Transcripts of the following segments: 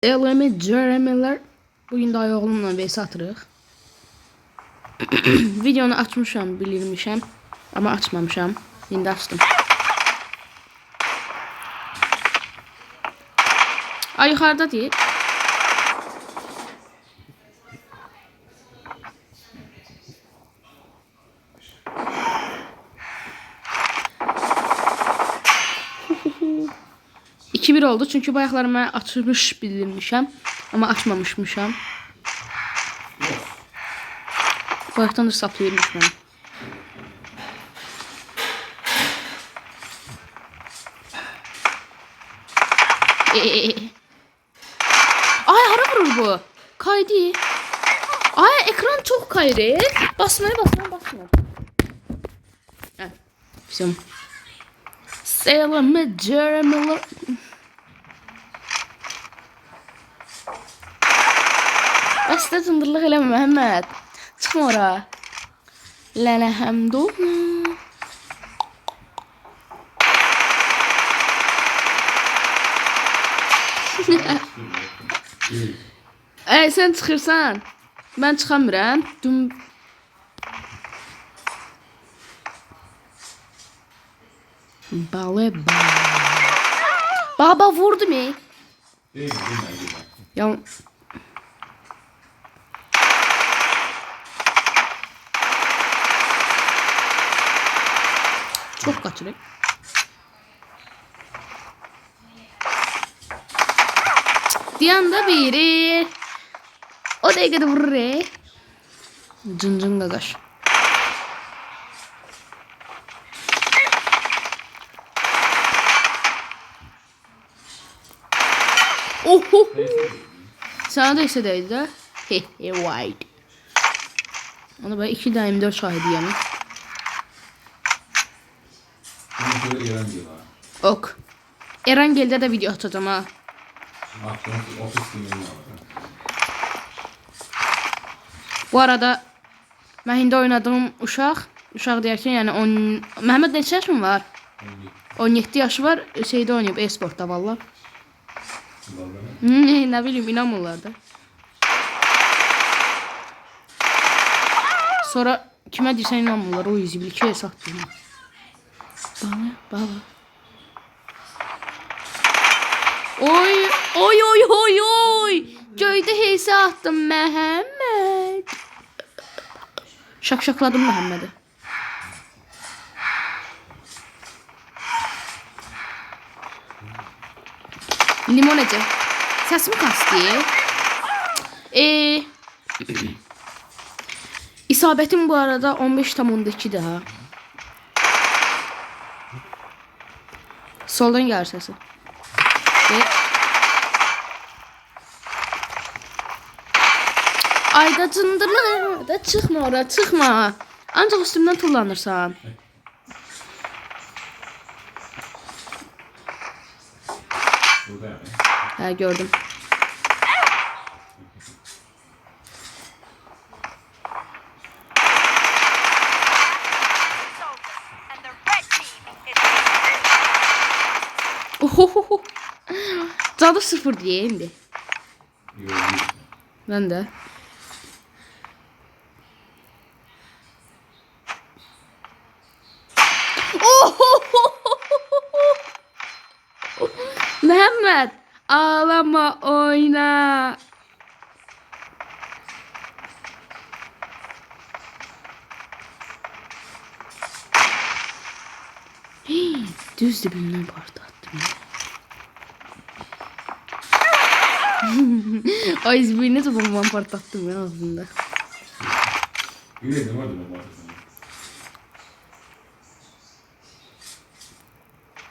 Eleme Ceremeler. Bugün daha oğlumla vs atırıq. Videonu açmışam, bilirmişəm. Ama açmamışam. İndi açdım. Ay yuxarıda deyil. İki bir oldu çünkü bayaqları mən açmış bilirmişəm. Ama açmamışmışam. Bayaqdan da saplayırmış beni. Ay hara vurur bu? Kaydı. Ay ekran çok kaydı. Basmaya. Heh. Bizim. Selam Jeremy. Asla tındırlıq eləmə Məhəmməd. Çıxma ora. Lənə həmdolma. Sen çıxırsan. Ben çıxamıram. Baba vurdu mu? Ya çok kaçırık. Diyanda biri. O dakikada vurur. Cın gagaş. Oho. Sana da hissedeydi de. White. Onu ben 2 daim 4 şahidi yani. Ok. Erangel'de de video atacağım ha. Bu arada ben hindi oynadığım uşaq deyərkən yəni 10 Məhəmməd neçə yaşın var? 17 yaşı var. Şeydə oynayıb e-sportda valla. Ne bileyim inanmırlar da. Sonra kime deyirsən inanmırlar o yüzü ki satdım. Baba. Oy. Göydə heysə atdım Məhəmməd. Şakşakladım Məhəmmədi. Limonacı. Səsimi kastı. İsabətim bu arada 15,2 daha. Soldan gəlir səsi. Ayda cındırlar da çıkma. Ancak üstümden tullanırsan. He gördüm. Ohohoho. Cadı 0 diye indi. Ben de. Mehmet ağlama oyna. Düz dibinden patlattım. O izbirini de bomban patlattım ben aslında. Yine vardı bomba.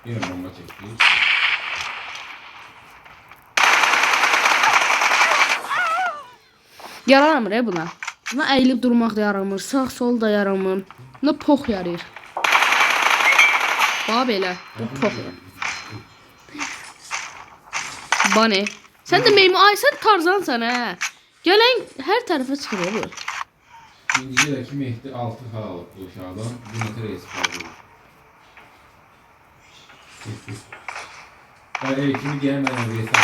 Yine bomba çekti. Yaramır buna. Buna əyilib durmaq da yaramır, sağ sol da yaramır. Buna pox yarayır. Bax belə, bu pox. Bane. Sen de meymu ay sen Tarzansan ha. Gelen her tarafa çıkıyor bu. İkincide Mehdi 6 xal alıb bu uşaqdan. Bir neçə reis qaldı. Hayır, kimi gəlməyən reis atdı.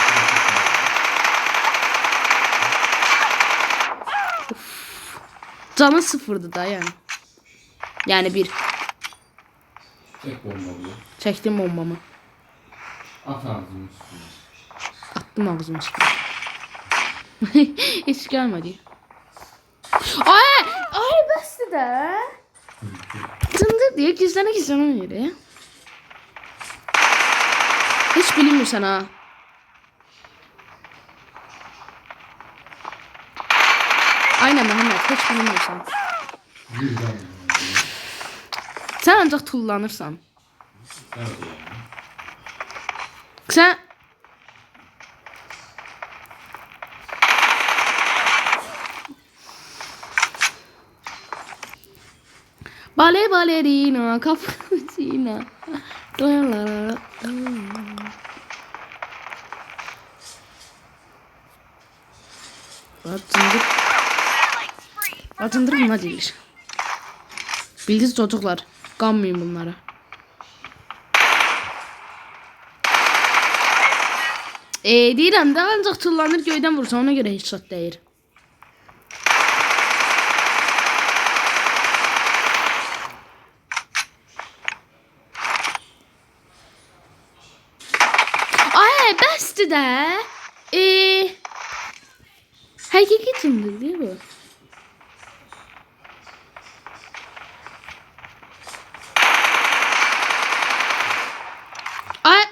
Canı sıfırdı da yani. Yani bir. Tek bomba bu. Çektim bombamı. At ağzının üstüne. Attım ağzımın üstüne. Hiç gelmedi. Ay! Ay bəsdir də. Cındır diye gizlənə yeri. Hiç bilinmirsən ha. Aynen Mehmet, hiç bilinmirsən. Birden. Sen ancaq tullanırsan. Evet yani. Sen... Balerina, cappuccino. Acındır buna deyilir. Bildiniz çocuklar. Kanmayın bunlara. Deyirəm də ancaq tullanır göydən vursa ona görə heç şat deyir. Ay bəsdir də. Həqiqi cındır deyil bu. Ay.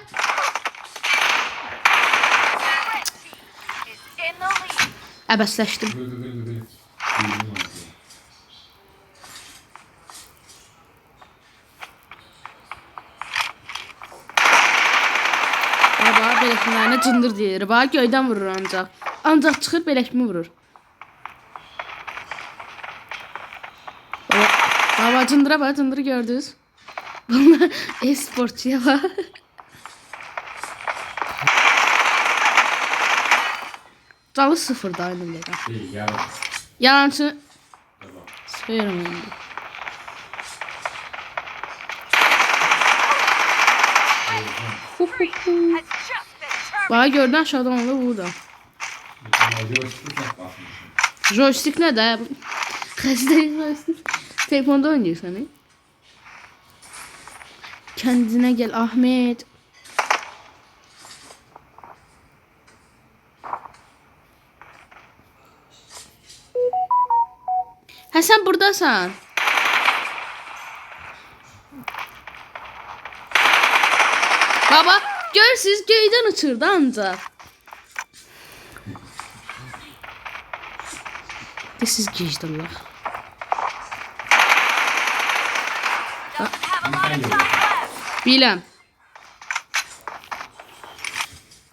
Əbəsləşdim. Gıgı. Baba beləklərinə cındır deyir. Bax göydən vurur ancaq. Ancaq çıxır beləkmi vurur. Baba cındıra bax, cındırı gördünüz. Bunlar e-sportçuya bax. Canı sıfırda aynı belə. Değil yarım. Yalancı Tamam. söyürəm indi. Bax gördün aşağıdan olur burada. Joystick basmışım. Joystick ne de? Xəstə joystick. Telefonda oynayırsan, he? Kendine gel Ahmet. Ha sen buradasan. Baba görürsünüz göydən uçurdu ancaq. Siz gecdAllah. Biləm.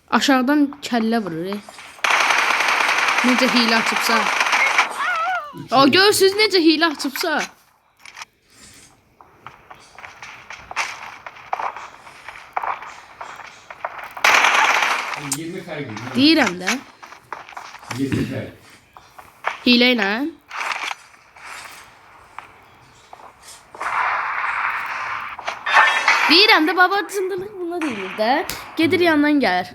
Aşağıdan kəllə vurur. Necə hiylə açıbsa. O görürsünüz necə hiylə açıbsa. Deyirəm də. 20 fərq. Hiylə ilə. Deyirəm də baba cındırlıq buna deyilir də. Gedir yandan gəlir.